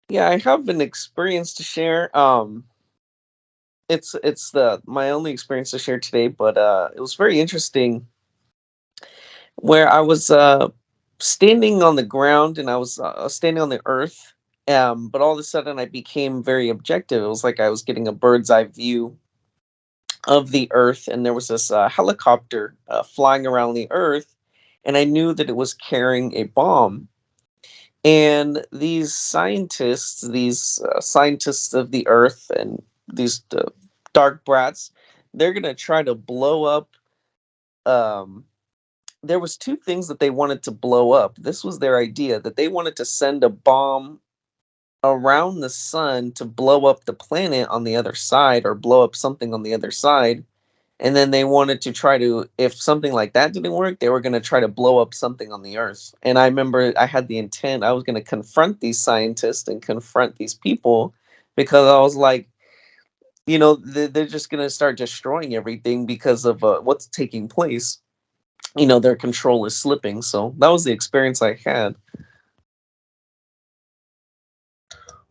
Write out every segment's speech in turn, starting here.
Yeah, I have an experience to share. It's the my only experience to share today, but it was very interesting where I was standing on the ground and I was standing on the earth. But all of a sudden I became very objective. It was like I was getting a bird's eye view of the earth, and there was this helicopter flying around the earth, and I knew that it was carrying a bomb. And these scientists of the earth, and these dark brats, they're gonna try to blow up. Um, there was two things that they wanted to blow up. This was their idea, that they wanted to send a bomb around the sun to blow up the planet on the other side, or blow up something on the other side. And then they wanted to try to, if something like that didn't work, they were going to try to blow up something on the earth. And I remember I had the intent, I was going to confront these scientists and confront these people, because I was like, they're just going to start destroying everything because of what's taking place. Their control is slipping. So that was the experience I had.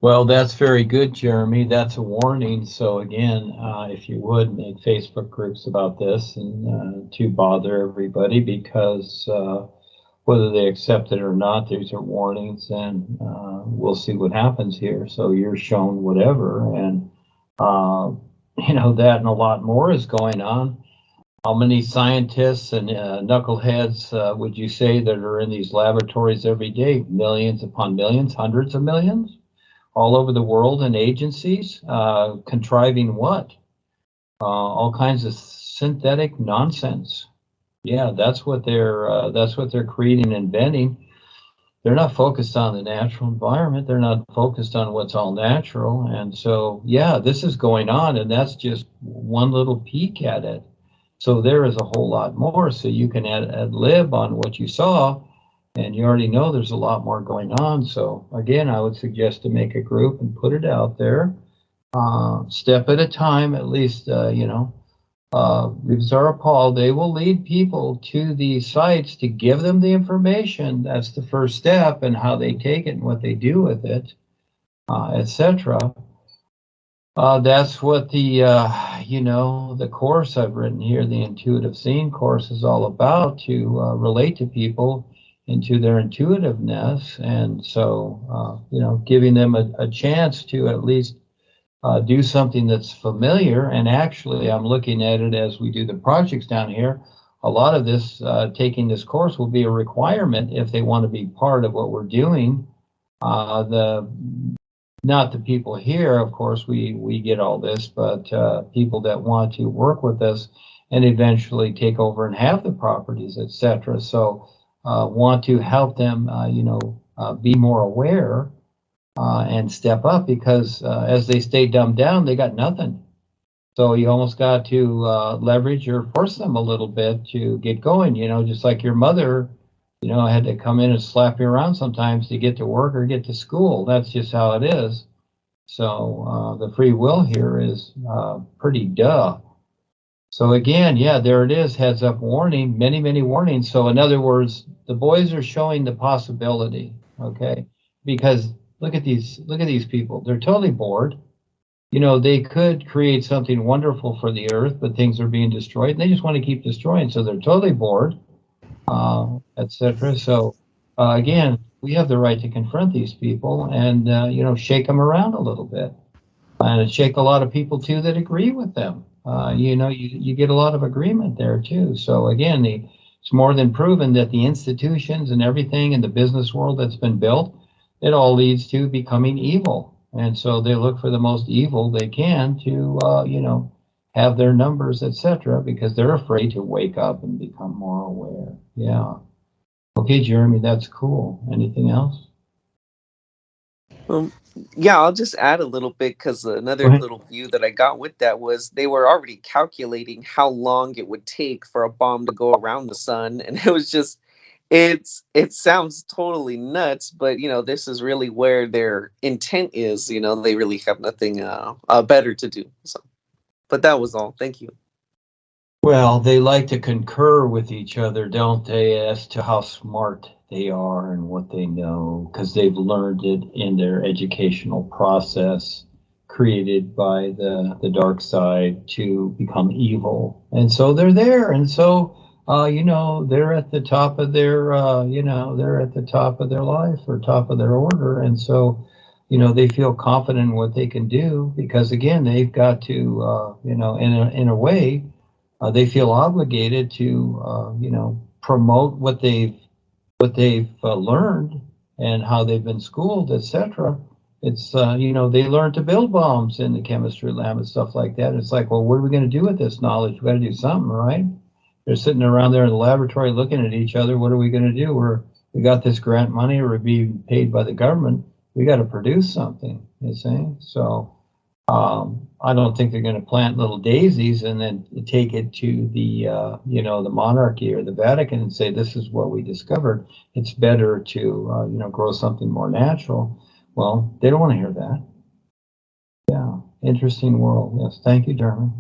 Well, that's very good, Jeremy. That's a warning. So again, if you would make Facebook groups about this, and to bother everybody, because whether they accept it or not, these are warnings, and we'll see what happens here. So you're shown whatever, and uh, that and a lot more is going on. How many scientists and knuckleheads would you say that are in these laboratories every day? Millions upon millions, hundreds of millions, all over the world, in agencies, contriving what? All kinds of synthetic nonsense. Yeah, that's what they're creating and inventing. They're not focused on the natural environment. They're not focused on what's all natural. And so, yeah, this is going on, and that's just one little peek at it. So there is a whole lot more. So you can ad lib on what you saw, and you already know there's a lot more going on. So again, I would suggest to make a group and put it out there, step at a time, at least, Rivzara Paul, they will lead people to these sites to give them the information. That's the first step, and how they take it and what they do with it, etc. That's what the course I've written here, the Intuitive Seeing course, is all about, to relate to people into their intuitiveness. And so, giving them a chance to at least do something that's familiar. And actually, I'm looking at it as we do the projects down here. A lot of this, taking this course, will be a requirement if they want to be part of what we're doing. The Not the people here, of course, we get all this, but people that want to work with us and eventually take over and have the properties, etc. So want to help them, be more aware and step up, because as they stay dumbed down, they got nothing. So you almost got to leverage or force them a little bit to get going, just like your mother, had to come in and slap you around sometimes to get to work or get to school. That's just how it is. So the free will here is pretty duh. So again, yeah, there it is, heads up warning, many, many warnings. So in other words, the boys are showing the possibility, okay? Because look at these people. They're totally bored. They could create something wonderful for the earth, but things are being destroyed, and they just want to keep destroying. So they're totally bored, etc. So again, we have the right to confront these people and shake them around a little bit, and shake a lot of people too that agree with them. You get a lot of agreement there too. So again, it's more than proven that the institutions and everything in the business world that's been built, it all leads to becoming evil. And so they look for the most evil they can to, have their numbers, etc., because they're afraid to wake up and become more aware. Yeah. Okay, Jeremy, that's cool. Anything else? Um, yeah, I'll just add a little bit, because Go another ahead. little view that I got with that was they were already calculating how long it would take for a bomb to go around the sun, and it was just, it sounds totally nuts, but this is really where their intent is. They really have nothing better to do. So, but that was all. Thank you. Well, they like to concur with each other, don't they, as to how smart they are and what they know, because they've learned it in their educational process created by the dark side to become evil. And so they're there. And so, they're at the top of their, they're at the top of their life or top of their order. And so, they feel confident in what they can do because, again, they've got to, in a way, they feel obligated to, promote what they've learned and how they've been schooled, etc. It's they learn to build bombs in the chemistry lab and stuff like that. It's like, well, what are we going to do with this knowledge? We got to do something, right? They're sitting around there in the laboratory looking at each other. What are we going to do? We got this grant money, or we're being paid by the government. We got to produce something. You see, so. I don't think they're going to plant little daisies and then take it to the the monarchy or the Vatican and say this is what we discovered. It's better to grow something more natural. Well, they don't want to hear that. Yeah, interesting world. Yes, thank you, Dermot.